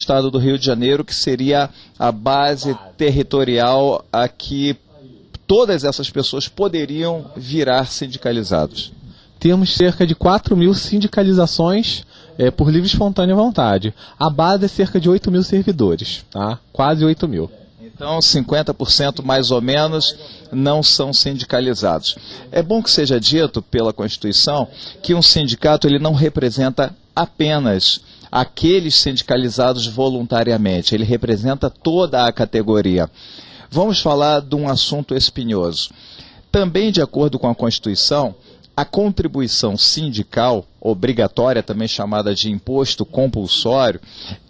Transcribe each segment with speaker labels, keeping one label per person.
Speaker 1: Estado do Rio de Janeiro, que seria a base territorial a que todas essas pessoas poderiam virar sindicalizados.
Speaker 2: Temos cerca de 4.000 sindicalizações por livre e espontânea vontade. A base é cerca de 8.000 servidores, tá? Quase 8.000.
Speaker 1: Então, 50% mais ou menos não são sindicalizados. É bom que seja dito pela Constituição que um sindicato ele não representa apenas aqueles sindicalizados voluntariamente, ele representa toda a categoria. Vamos falar de um assunto espinhoso. Também, de acordo com a Constituição, a contribuição sindical, obrigatória, também chamada de imposto compulsório,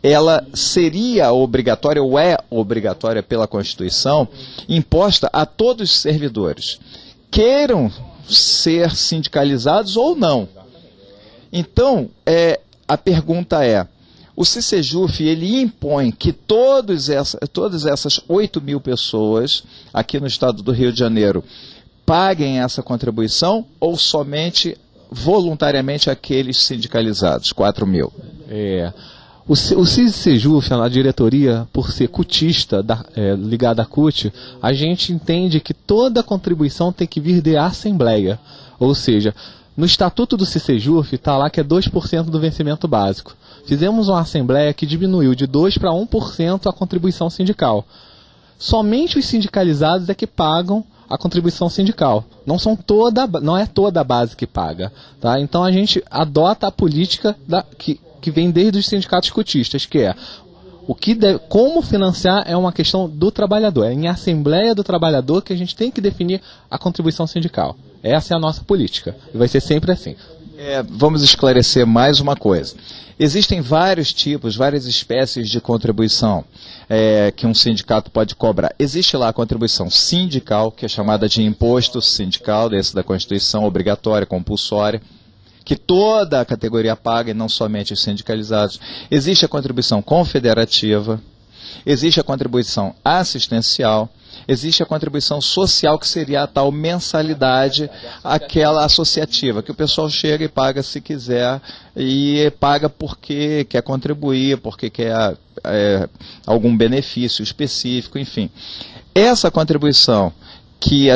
Speaker 1: ela seria obrigatória ou é obrigatória pela Constituição, imposta a todos os servidores, queiram ser sindicalizados ou não. Então, a pergunta é, o CICEJUF, ele impõe que todas essas 8.000 pessoas aqui no estado do Rio de Janeiro paguem essa contribuição ou somente voluntariamente aqueles sindicalizados, 4.000?
Speaker 2: O CICEJUF, a diretoria, por ser cutista, ligada à CUT, a gente entende que toda contribuição tem que vir da Assembleia. Ou seja, no estatuto do CICEJUF está lá que é 2% do vencimento básico. Fizemos uma Assembleia que diminuiu de 2% para 1% a contribuição sindical. Somente os sindicalizados é que pagam a contribuição sindical. Não é toda a base que paga. Tá? Então a gente adota a política que vem desde os sindicatos cotistas, que é como financiar é uma questão do trabalhador. É em Assembleia do Trabalhador que a gente tem que definir a contribuição sindical. Essa é a nossa política. E vai ser sempre assim.
Speaker 1: Vamos esclarecer mais uma coisa. Existem vários tipos, várias espécies de contribuição que um sindicato pode cobrar. Existe lá a contribuição sindical, que é chamada de imposto sindical, desse da Constituição, obrigatória, compulsória, que toda a categoria paga e não somente os sindicalizados. Existe a contribuição confederativa, existe a contribuição assistencial, existe a contribuição social, que seria a tal mensalidade, aquela associativa, que o pessoal chega e paga se quiser, e paga porque quer contribuir, porque quer algum benefício específico, enfim. Essa contribuição que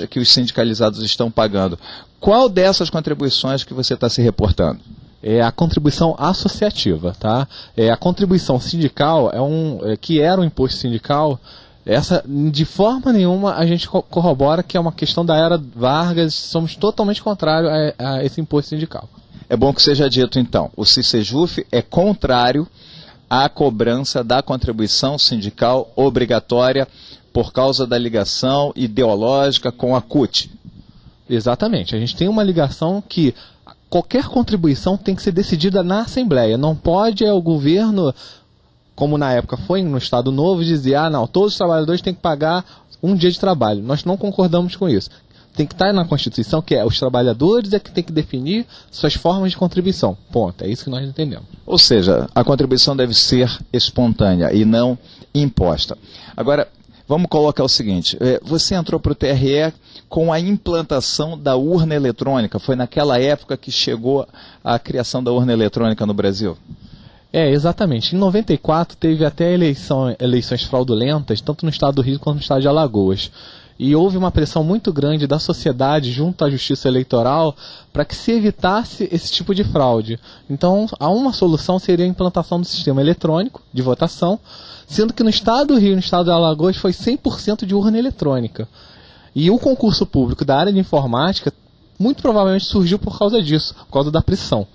Speaker 1: que os sindicalizados estão pagando, qual dessas contribuições que você está se reportando?
Speaker 2: É a contribuição associativa, tá? A contribuição sindical, que era um imposto sindical. Essa, de forma nenhuma, a gente corrobora que é uma questão da era Vargas, somos totalmente contrários a esse imposto sindical.
Speaker 1: É bom que seja dito, então, o CICEJUF é contrário à cobrança da contribuição sindical obrigatória por causa da ligação ideológica com a CUT.
Speaker 2: Exatamente, a gente tem uma ligação que qualquer contribuição tem que ser decidida na Assembleia, não pode o governo, como na época foi no Estado Novo, dizer, não, todos os trabalhadores têm que pagar um dia de trabalho. Nós não concordamos com isso. Tem que estar na Constituição que os trabalhadores que tem que definir suas formas de contribuição. Ponto. É isso que nós entendemos.
Speaker 1: Ou seja, a contribuição deve ser espontânea e não imposta. Agora, vamos colocar o seguinte, você entrou para o TRE com a implantação da urna eletrônica. Foi naquela época que chegou a criação da urna eletrônica no Brasil?
Speaker 2: Exatamente. Em 94 teve até eleições fraudulentas, tanto no estado do Rio quanto no estado de Alagoas. E houve uma pressão muito grande da sociedade junto à Justiça Eleitoral para que se evitasse esse tipo de fraude. Então, uma solução seria a implantação do sistema eletrônico de votação, sendo que no estado do Rio e no estado de Alagoas foi 100% de urna eletrônica. E o concurso público da área de informática muito provavelmente surgiu por causa disso, por causa da pressão.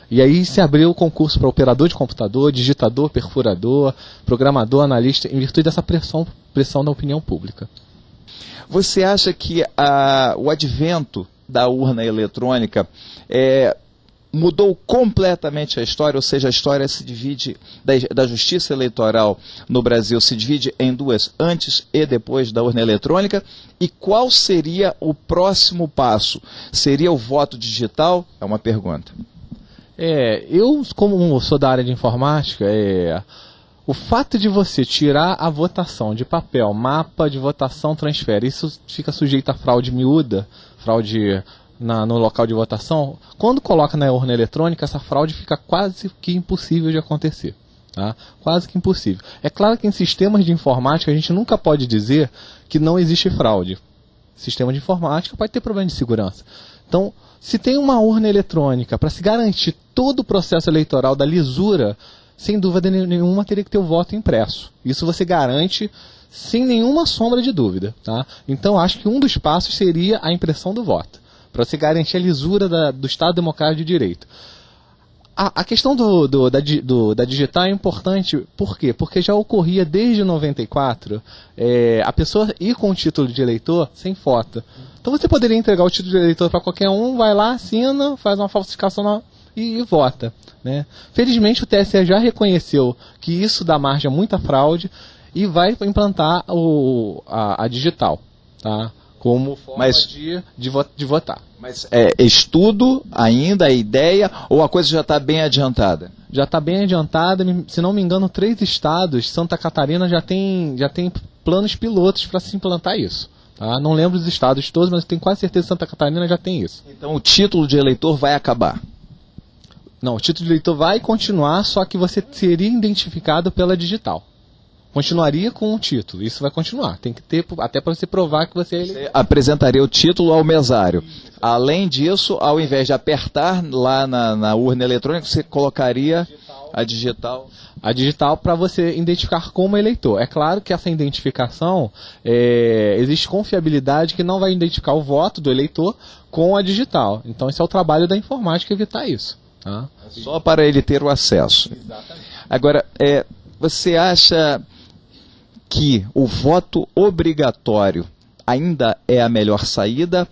Speaker 2: E aí se abriu o concurso para operador de computador, digitador, perfurador, programador, analista, em virtude dessa pressão da opinião pública.
Speaker 1: Você acha que o advento da urna eletrônica mudou completamente a história, ou seja, a história se divide, da justiça eleitoral no Brasil se divide em duas, antes e depois da urna eletrônica, e qual seria o próximo passo? Seria o voto digital? É uma pergunta.
Speaker 2: Eu, como sou da área de informática, o fato de você tirar a votação de papel, mapa de votação, transfere, isso fica sujeito a fraude miúda, fraude no local de votação. Quando coloca na urna eletrônica, essa fraude fica quase que impossível de acontecer. Tá? Quase que impossível. É claro que em sistemas de informática a gente nunca pode dizer que não existe fraude. Sistema de informática pode ter problema de segurança. Então, se tem uma urna eletrônica para se garantir todo o processo eleitoral da lisura, sem dúvida nenhuma teria que ter o voto impresso. Isso você garante sem nenhuma sombra de dúvida. Tá? Então, acho que um dos passos seria a impressão do voto, para você garantir a lisura do Estado Democrático de Direito. A questão da digital é importante, por quê? Porque já ocorria desde 94 a pessoa ir com o título de eleitor sem foto. Então você poderia entregar o título de eleitor para qualquer um, vai lá, assina, faz uma falsificação e vota. Né? Felizmente o TSE já reconheceu que isso dá margem a muita fraude e vai implantar a digital, tá? Como forma de votar.
Speaker 1: Mas estudo ainda, a ideia, ou a coisa já está bem adiantada?
Speaker 2: Já está bem adiantada, se não me engano, 3 estados, Santa Catarina já tem planos pilotos para se implantar isso. Tá? Não lembro dos estados todos, mas tenho quase certeza que Santa Catarina já tem isso.
Speaker 1: Então o título de eleitor vai acabar?
Speaker 2: Não, o título de eleitor vai continuar, só que você seria identificado pela digital. Continuaria com o título, isso vai continuar. Tem que ter, até para você provar que você é eleitor.
Speaker 1: Você apresentaria o título ao mesário. Além disso, ao invés de apertar lá na urna eletrônica, você colocaria a digital.
Speaker 2: A digital para você identificar como eleitor. É claro que essa identificação, existe confiabilidade que não vai identificar o voto do eleitor com a digital. Então esse é o trabalho da informática, evitar isso. Tá?
Speaker 1: Só para ele ter o acesso.
Speaker 2: Exatamente.
Speaker 1: Agora, você acha que o voto obrigatório ainda é a melhor saída,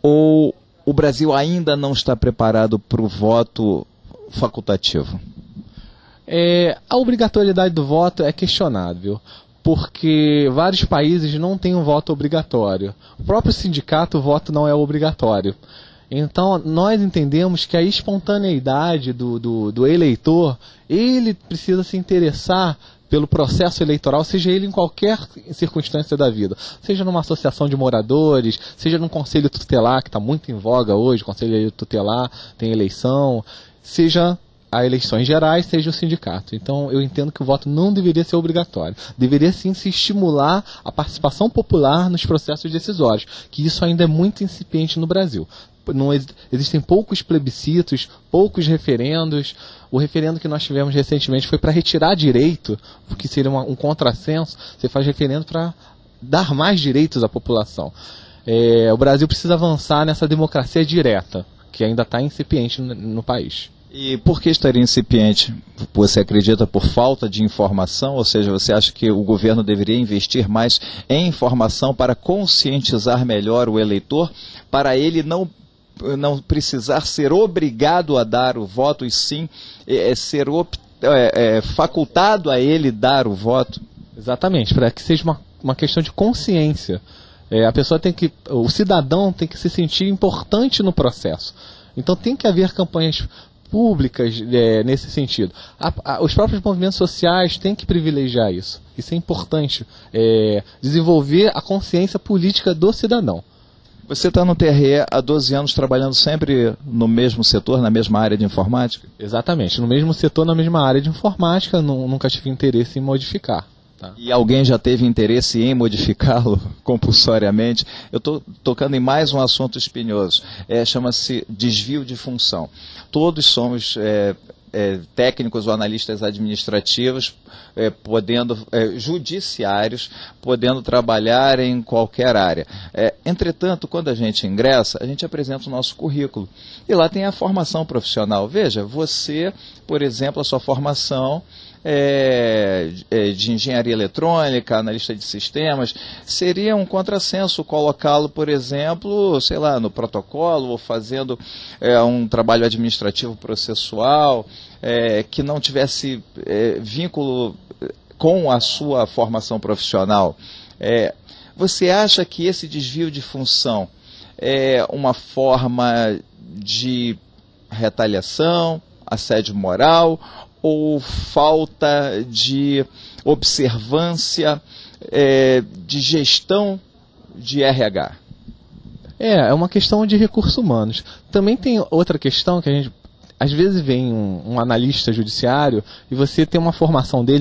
Speaker 1: ou o Brasil ainda não está preparado para o voto facultativo?
Speaker 2: A obrigatoriedade do voto é questionável, porque vários países não têm um voto obrigatório. O próprio sindicato, o voto não é obrigatório. Então, nós entendemos que a espontaneidade do eleitor, ele precisa se interessar pelo processo eleitoral, seja ele em qualquer circunstância da vida. Seja numa associação de moradores, seja num conselho tutelar, que está muito em voga hoje, o conselho tutelar tem eleição, seja a eleições gerais, seja o sindicato. Então, eu entendo que o voto não deveria ser obrigatório. Deveria, sim, se estimular a participação popular nos processos decisórios, que isso ainda é muito incipiente no Brasil. Existem poucos plebiscitos, poucos referendos. O referendo que nós tivemos recentemente foi para retirar direito, porque seria um contrassenso. Você faz referendo para dar mais direitos à população. O Brasil precisa avançar nessa democracia direta, que ainda está incipiente no país.
Speaker 1: E por que estaria incipiente? Você acredita por falta de informação? Ou seja, você acha que o governo deveria investir mais em informação para conscientizar melhor o eleitor, para ele não precisar ser obrigado a dar o voto, e sim ser facultado a ele dar o voto?
Speaker 2: Exatamente, para que seja uma questão de consciência. O cidadão tem que se sentir importante no processo. Então tem que haver campanhas públicas nesse sentido. Os próprios movimentos sociais têm que privilegiar isso. Isso é importante. Desenvolver a consciência política do cidadão.
Speaker 1: Você está no TRE há 12 anos trabalhando sempre no mesmo setor, na mesma área de informática?
Speaker 2: Exatamente, no mesmo setor, na mesma área de informática, nunca tive interesse em modificar. Tá.
Speaker 1: E alguém já teve interesse em modificá-lo compulsoriamente? Eu estou tocando em mais um assunto espinhoso, chama-se desvio de função. Todos somos técnicos ou analistas administrativos, judiciários, podendo trabalhar em qualquer área. Entretanto, quando a gente ingressa, a gente apresenta o nosso currículo. E lá tem a formação profissional. Veja, você, por exemplo, a sua formação de engenharia eletrônica, analista de sistemas, seria um contrassenso colocá-lo, por exemplo, sei lá, no protocolo, ou fazendo um trabalho administrativo processual, que não tivesse vínculo com a sua formação profissional. Você acha que esse desvio de função é uma forma de retaliação, assédio moral, ou falta de observância, de gestão de RH?
Speaker 2: É uma questão de recursos humanos. Também tem outra questão que a gente às vezes vem um analista judiciário e você tem uma formação dele